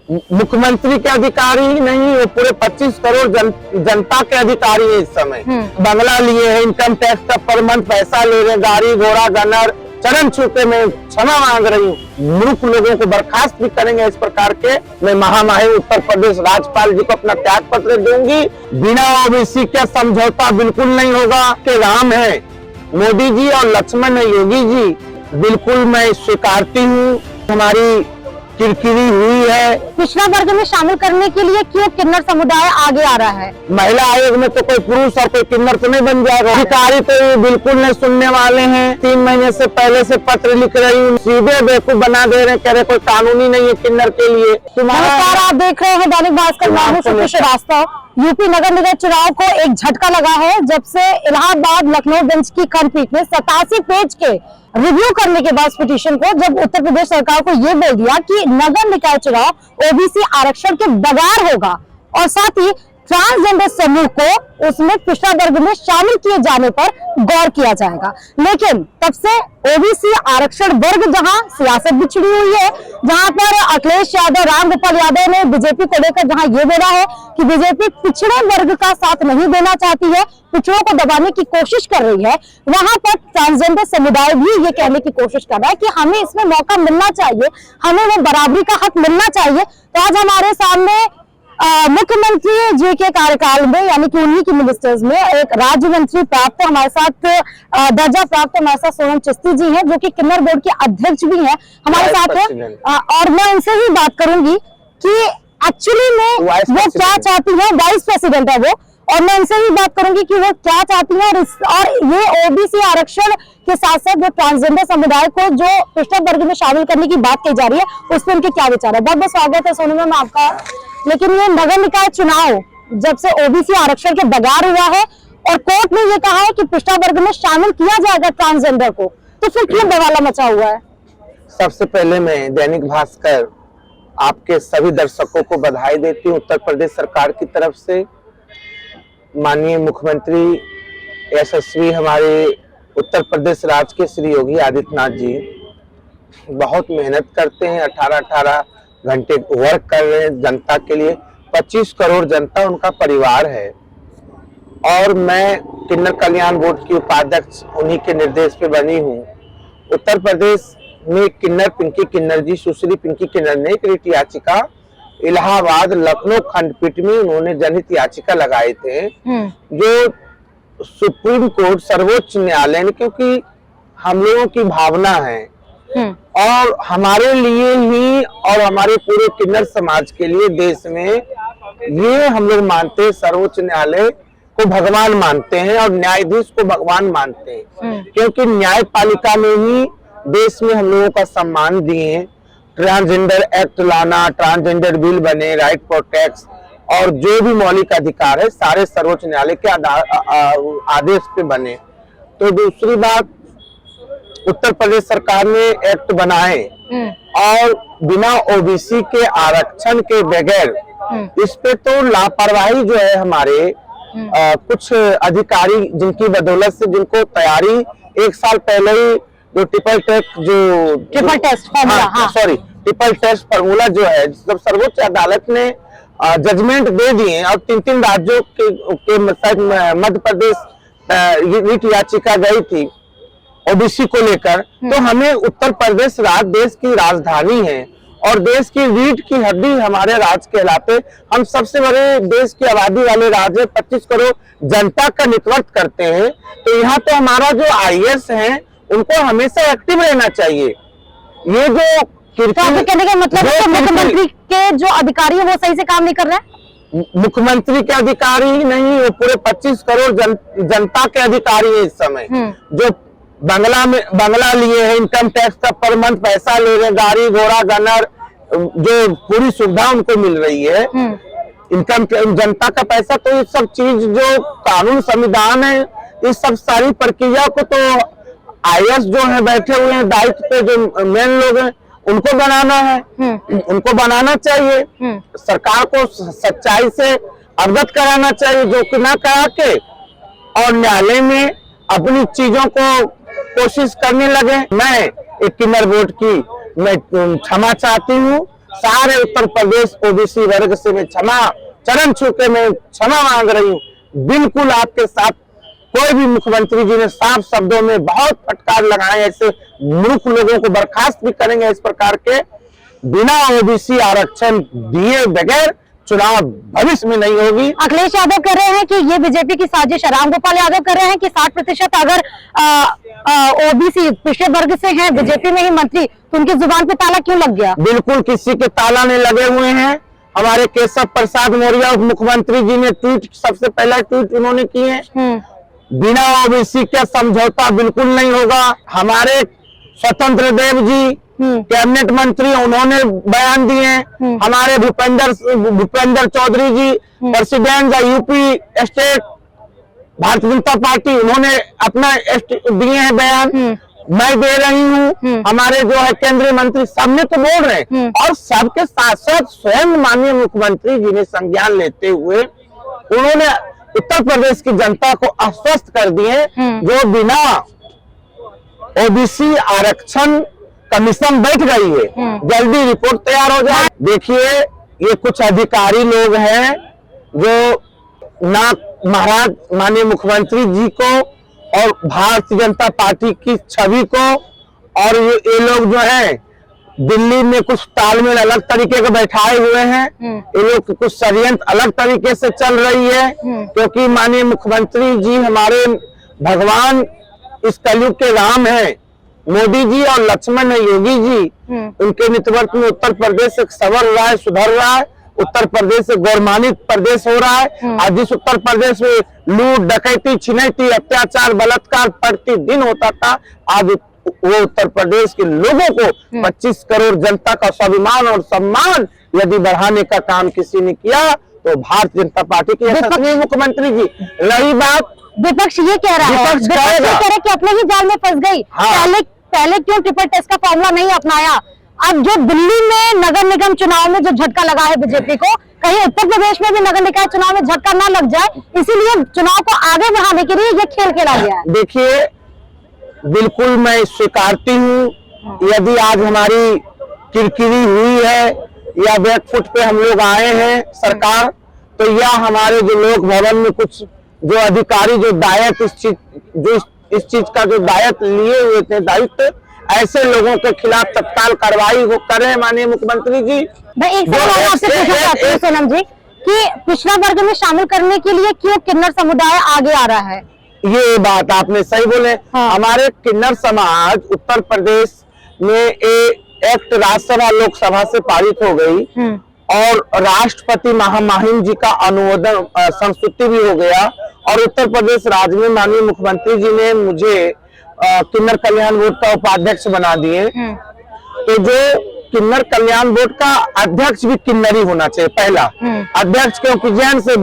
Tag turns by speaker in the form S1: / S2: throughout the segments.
S1: मुख्यमंत्री के अधिकारी ही नहीं, वो पूरे 25 करोड़ जनता के अधिकारी है इस समय। बंगला लिए है, इनकम टैक्स का पर मंथ पैसा ले रहे हैं, गाड़ी घोड़ा गनर, चरण छूते में क्षमा मांग रही हूँ। मूर्ख लोगों को बर्खास्त भी करेंगे इस प्रकार के। मैं महामहिम उत्तर प्रदेश राज्यपाल जी को अपना त्याग पत्र दूंगी। बिना ओबीसी के समझौता बिल्कुल नहीं होगा। के राम है मोदी जी और लक्ष्मण है योगी जी, बिल्कुल मैं स्वीकारती हूँ। हमारी किरकिरी हुई है।
S2: पिछड़ा वर्ग में शामिल करने के लिए क्यों किन्नर समुदाय आगे आ रहा है?
S1: महिला आयोग में तो कोई पुरुष और कोई किन्नर तो नहीं बन जाएगा। अधिकारी तो ये बिल्कुल नहीं सुनने वाले हैं। 3 महीने से पहले से पत्र लिख रही हूँ, सीधे बेवकूफ बना दे रहे हैं, कह रहे कोई कानूनी नहीं है किन्नर के लिए।
S2: नमस्कार, आप देख रहे हैं दैनिक भास्कर। मैं हूं श्रीवास्तव। यूपी नगर निगम चुनाव को एक झटका लगा है जब से इलाहाबाद लखनऊ बेंच की खंडपीठ ने 87 पेज के रिव्यू करने के बाद पिटीशन को जब उत्तर प्रदेश सरकार को ये बोल दिया कि नगर निकाय चुनाव ओबीसी आरक्षण के बगैर होगा और साथ ही ट्रांसजेंडर समूह को उसमें पिछड़ा वर्ग में शामिल किए जाने पर गौर किया जाएगा। लेकिन तब से ओबीसी आरक्षण वर्ग जहां सियासत बिछड़ी हुई है, जहां पर अखिलेश यादव, राम गोपाल यादव ने बीजेपी को लेकर जहां ये बोला है कि बीजेपी पिछड़े वर्ग का साथ नहीं देना चाहती है, पिछड़ों को दबाने की कोशिश कर रही है, वहां पर ट्रांसजेंडर समुदाय भी ये कहने की कोशिश कर रहा है कि हमें इसमें मौका मिलना चाहिए, हमें वो बराबरी का हक मिलना चाहिए। तो आज हमारे सामने मुख्यमंत्री जी के कार्यकाल में यानी कि उन्हीं की मिनिस्टर्स में एक राज्य मंत्री प्राप्त हमारे साथ दर्जा प्राप्त हमारे साथ सोनम चिश्ती जी हैं, जो कि किन्नर बोर्ड के अध्यक्ष भी हैं, हमारे साथ हैं। और मैं उनसे ही बात करूंगी कि एक्चुअली में वो क्या चाहती है। वाइस प्रेसिडेंट है वो, और मैं उनसे ही बात करूंगी कि वो क्या चाहती है। और ये ओबीसी आरक्षण के साथ साथ जो ट्रांसजेंडर समुदाय को जो पिछड़ा वर्ग में शामिल करने की बात की जा रही है उस पर उनके क्या विचार है। बहुत बहुत स्वागत है सोनम मैम आपका। लेकिन ये नगर निकाय चुनाव जब से ओबीसी आरक्षण के बगैर हुआ है और कोर्ट ने ये कहा है कि पिछड़ा वर्ग में शामिल किया जाएगा ट्रांसजेंडर को, तो फिर क्यों बवाला मचा हुआ है?
S1: सबसे पहले मैं दैनिक भास्कर आपके सभी दर्शकों को बधाई देती हूँ। उत्तर प्रदेश सरकार की तरफ से माननीय मुख्यमंत्री यशस्वी हमारे उत्तर प्रदेश राज्य के श्री योगी आदित्यनाथ जी बहुत मेहनत करते हैं। 18 घंटे वर्क कर रहे हैं जनता के लिए। 25 करोड़ जनता उनका परिवार है और मैं किन्नर कल्याण बोर्ड की उपाध्यक्ष उन्हीं के निर्देश पे बनी हूँ। उत्तर प्रदेश में किन्नर पिंकी किन्नर जी, सुश्री पिंकी किन्नर ने एक रिट याचिका इलाहाबाद लखनऊ खंडपीठ में उन्होंने जनहित याचिका लगाए थे, जो सुप्रीम कोर्ट सर्वोच्च न्यायालय ने, क्योंकि हम लोगों की भावना है और हमारे लिए ही और हमारे पूरे किन्नर समाज के लिए देश में ये हम लोग मानते हैं, सर्वोच्च न्यायालय को भगवान मानते हैं और न्यायाधीश को भगवान मानते हैं, क्योंकि न्यायपालिका में ही देश में हम लोगों का सम्मान दिए। ट्रांसजेंडर एक्ट लाना, ट्रांसजेंडर बिल बने, राइट फॉर टैक्स और जो भी मौलिक अधिकार है सारे सर्वोच्च न्यायालय के आदेश पे बने। तो दूसरी बात, उत्तर प्रदेश सरकार ने एक्ट बनाए और बिना ओबीसी के आरक्षण के बगैर, इस पे तो लापरवाही जो है हमारे कुछ अधिकारी जिनकी बदौलत से, जिनको तैयारी 1 साल पहले ही जो ट्रिपल टेस्ट फार्मूला जो है, जब सर्वोच्च अदालत ने जजमेंट दे दिए और 3 राज्यों के मध्य प्रदेश रिट याचिका गई थी ओबीसी को लेकर, तो हमें उत्तर प्रदेश देश की राजधानी है और देश की रीढ़ की हड्डी हमारे राज्य कहलाते। हम सबसे बड़े देश की आबादी वाले राज्य, 25 करोड़ जनता का नेतृत्व करते हैं। तो यहाँ तो हमारा जो आईएएस है उनको हमेशा एक्टिव रहना चाहिए। ये जो
S2: कहने का मतलब है मुख्यमंत्री के जो अधिकारी है वो सही से काम नहीं कर रहे हैं।
S1: मुख्यमंत्री के अधिकारी ही नहीं, वो पूरे 25 करोड़ जनता के अधिकारी है इस समय, जो बंगला लिए है, इनकम टैक्स का पर मंथ पैसा ले रहे हैं, गाड़ी घोड़ा गनर, जो पूरी सुविधा उनको मिल रही है, इनकम जनता का पैसा। तो ये सब चीज जो कानून संविधान है, इस सब सारी प्रक्रिया को तो आईएएस जो है बैठे हुए हैं दायित्व पे, जो मेन लोग हैं उनको बनाना है, उनको बनाना चाहिए। सरकार को सच्चाई से अवगत कराना चाहिए, जो कि ना करा के और न्यायालय में अपनी चीजों को कोशिश करने लगे। मैं एक किन्नर बोर्ड की मैं क्षमा चाहती हूँ सारे उत्तर प्रदेश ओबीसी वर्ग से मैं चरण छू के मैं क्षमा मांग रही हूँ। बिल्कुल आपके साथ कोई भी मुख्यमंत्री जी ने साफ शब्दों में बहुत फटकार लगाए, ऐसे मूर्ख लोगों को बर्खास्त भी करेंगे। इस प्रकार के बिना ओबीसी आरक्षण दिए बगैर चुनाव भविष्य में नहीं होगी।
S2: अखिलेश यादव कह रहे हैं कि ये बीजेपी की साजिश है। रामगोपाल यादव कह रहे हैं कि 60% अगर ओबीसी पिछड़े वर्ग से हैं बीजेपी में ही मंत्री, तो उनकी जुबान पे ताला क्यों लग गया?
S1: बिल्कुल किसी के ताला नहीं लगे हुए हैं। हमारे केशव प्रसाद मौर्य उप मुख्यमंत्री जी ने ट्वीट, सबसे पहला ट्वीट उन्होंने किए, बिना ओबीसी के समझौता बिल्कुल नहीं होगा। हमारे स्वतंत्र देव जी कैबिनेट मंत्री, उन्होंने बयान दिए। हमारे भूपेंद्र चौधरी जी president UP state Bharatiya Janata party, उन्होंने अपना दिए हैं बयान। मैं दे रही हूँ, हमारे जो है केंद्रीय मंत्री सबने तो बोल रहे हैं, और सबके साथ साथ स्वयं माननीय मुख्यमंत्री जी ने संज्ञान लेते हुए उन्होंने उत्तर प्रदेश की जनता को आश्वस्त कर दिए, जो बिना ओबीसी आरक्षण कमीशन बैठ गई है, जल्दी रिपोर्ट तैयार हो जाए। देखिए, ये कुछ अधिकारी लोग हैं जो ना महाराज माननीय मुख्यमंत्री जी को और भारतीय जनता पार्टी की छवि को, और ये लोग जो है दिल्ली में कुछ तालमेल अलग तरीके के बैठाए हुए हैं। ये लोग कुछ षड्यंत्र अलग तरीके से चल रही है, क्योंकि माननीय मुख्यमंत्री जी हमारे भगवान इस कलयुग के राम हैं, मोदी जी और लक्ष्मण है योगी जी। उनके नेतृत्व में उत्तर प्रदेश संवर रहा है, सुधर रहा है। उत्तर प्रदेश से गौरवान्वित प्रदेश हो रहा है। आज जिस उत्तर प्रदेश में लूट, डकैती, छिनैती, अत्याचार, बलात्कार प्रतिदिन होता था, आज वो उत्तर प्रदेश के लोगों को 25 करोड़ जनता का स्वाभिमान और सम्मान यदि बढ़ाने का काम किसी ने किया तो भारतीय जनता पार्टी के यशस्वी मुख्यमंत्री जी। रही बात,
S2: विपक्ष ये कह रहा है, विपक्ष कह रहा है कि अपने ही जाल में फंस गई। पहले क्यों ट्रिपल टेस्ट का फॉर्मूला नहीं अपनाया? अब जो दिल्ली में नगर निगम चुनाव में जो झटका लगा है बीजेपी को, कहीं उत्तर प्रदेश में भी नगर निकाय चुनाव में झटका ना लग जाए, इसीलिए चुनाव को आगे बढ़ाने के लिए ये खेल खेला गया है।
S1: देखिए, बिल्कुल मैं स्वीकारती हूँ, यदि आज हमारी किरकिरी हुई है या बैकफुट पे हम लोग आए हैं सरकार, तो या हमारे जो लोक भवन में कुछ जो अधिकारी जो दायित्व इस चीज का जो दायित्व लिए हुए थे, दायित्व, ऐसे लोगों के खिलाफ तत्काल कार्रवाई को करें माननीय मुख्यमंत्री जी।
S2: मैं एक सवाल आपसे पूछना चाहती हूँ सोनम जी, कि पिछड़ा वर्ग में शामिल करने के लिए क्यों किन्नर समुदाय आगे आ रहा है?
S1: ये बात आपने सही बोले। हमारे किन्नर समाज उत्तर प्रदेश में एक्ट राज्यसभा लोकसभा से पारित हो गई, और राष्ट्रपति महामहिम जी का अनुमोदन संस्तुति भी हो गया, और उत्तर प्रदेश राज्य में माननीय मुख्यमंत्री जी ने मुझे किन्नर कल्याण बोर्ड का उपाध्यक्ष बना दिए। तो जो किन्नर कल्याण बोर्ड का अध्यक्ष भी किन्नरी होना चाहिए, पहला अध्यक्ष, क्योंकि जैन से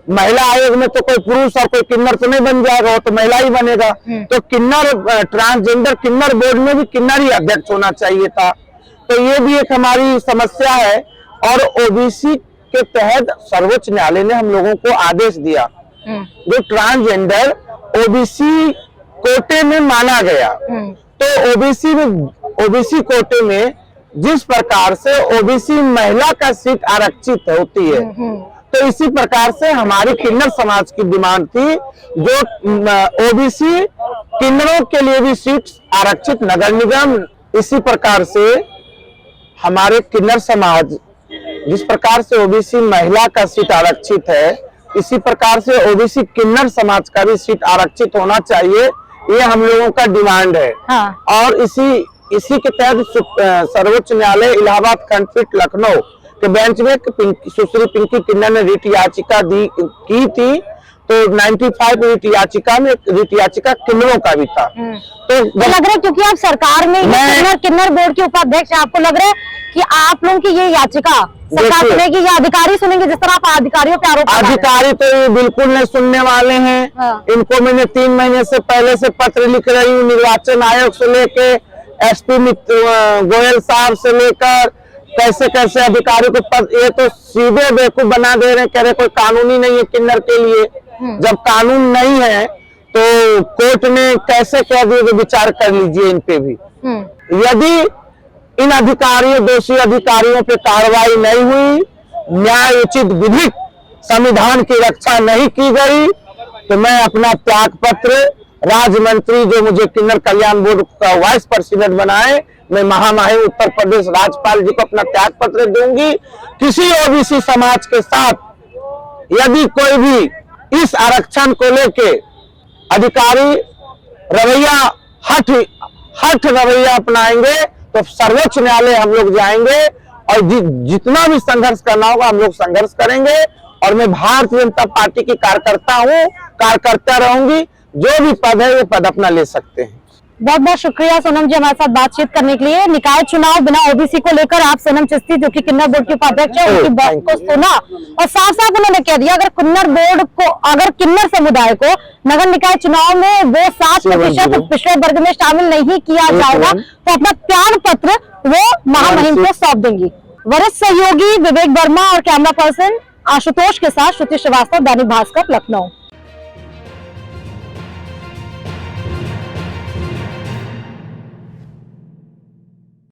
S1: महिला आयोग में तो कोई पुरुष और कोई किन्नर तो नहीं बन जाएगा, वो तो महिला ही बनेगा। तो किन्नर ट्रांसजेंडर किन्नर बोर्ड में भी किन्नरी अध्यक्ष होना चाहिए था। तो ये भी एक हमारी समस्या है, और ओबीसी के तहत सर्वोच्च न्यायालय ने हम लोगों को आदेश दिया, जो ट्रांसजेंडर ओबीसी कोटे में माना गया, तो ओबीसी कोटे में जिस प्रकार से ओबीसी महिला का सीट आरक्षित होती है, तो इसी प्रकार से हमारी किन्नर समाज की डिमांड थी, जो ओबीसी किन्नरों के लिए भी सीट आरक्षित नगर निगम। इसी प्रकार से हमारे किन्नर समाज, जिस प्रकार से ओबीसी महिला का सीट आरक्षित है, इसी प्रकार से ओबीसी किन्नर समाज का भी सीट आरक्षित होना चाहिए, ये हम लोगों का डिमांड है। और इसी के तहत सर्वोच्च न्यायालय इलाहाबाद खंडपीठ लखनऊ के बेंच में सुश्री पिंकी किन्नर ने रिट याचिका की थी, तो 95 रिट याचिका में रिट याचिका किन्नरों का भी था। तो
S2: लग रहा है क्योंकि आप सरकार में किन्नर बोर्ड के उपाध्यक्ष, आपको लग रहा है कि आप लोगों की ये याचिका सरकार सुनेगी या अधिकारी सुनेंगे? जिस तरह आप अधिकारियों पे आरोप,
S1: अधिकारी तो ये बिल्कुल नहीं सुनने वाले हैं। इनको मैंने 3 महीने से पहले से पत्र लिख रही हूँ, निर्वाचन आयोग से लेके एसपी गोयल साहब से लेकर कैसे कैसे अधिकारी को ये तो सीधे बेवकूफ बना दे रहे हैं, कह रहे कोई कानूनी नहीं है किन्नर के लिए। जब कानून नहीं है तो कोर्ट ने कैसे कह दिए, विचार कर लीजिए इन पे भी। यदि इन अधिकारियों, दोषी अधिकारियों पे कार्रवाई नहीं हुई, न्याय उचित विधिक संविधान की रक्षा नहीं की गई, तो मैं अपना त्याग पत्र, राज्य मंत्री जो मुझे किन्नर कल्याण बोर्ड का वाइस प्रेसिडेंट बनाए, मैं महामहिम उत्तर प्रदेश राज्यपाल जी को अपना त्याग पत्र दूंगी। किसी ओबीसी समाज के साथ यदि कोई भी इस आरक्षण को लेके अधिकारी रवैया हठ रवैया अपनाएंगे तो सर्वोच्च न्यायालय हम लोग जाएंगे और जितना भी संघर्ष करना होगा हम लोग संघर्ष करेंगे। और मैं भारतीय जनता पार्टी की कार्यकर्ता हूँ, कार्यकर्ता रहूंगी। जो भी पद है ये पद अपना ले सकते हैं।
S2: बहुत बहुत शुक्रिया सोनम जी हमारे साथ बातचीत करने के लिए। निकाय चुनाव बिना ओबीसी को लेकर आप सोनम चिश्ती जो कि किन्नर बोर्ड के उपाध्यक्ष है उनकी बात को सुना और साफ साफ उन्होंने कह दिया अगर किन्नर बोर्ड को, अगर किन्नर समुदाय को नगर निकाय चुनाव में वो 7% पिछड़े वर्ग में शामिल नहीं किया जाएगा तो अपना त्याग पत्र वो महामहिम को सौंप देंगी। वरिष्ठ सहयोगी विवेक वर्मा और कैमरा पर्सन आशुतोष के साथ श्रुति श्रीवास्तव, दैनिक भास्कर, लखनऊ।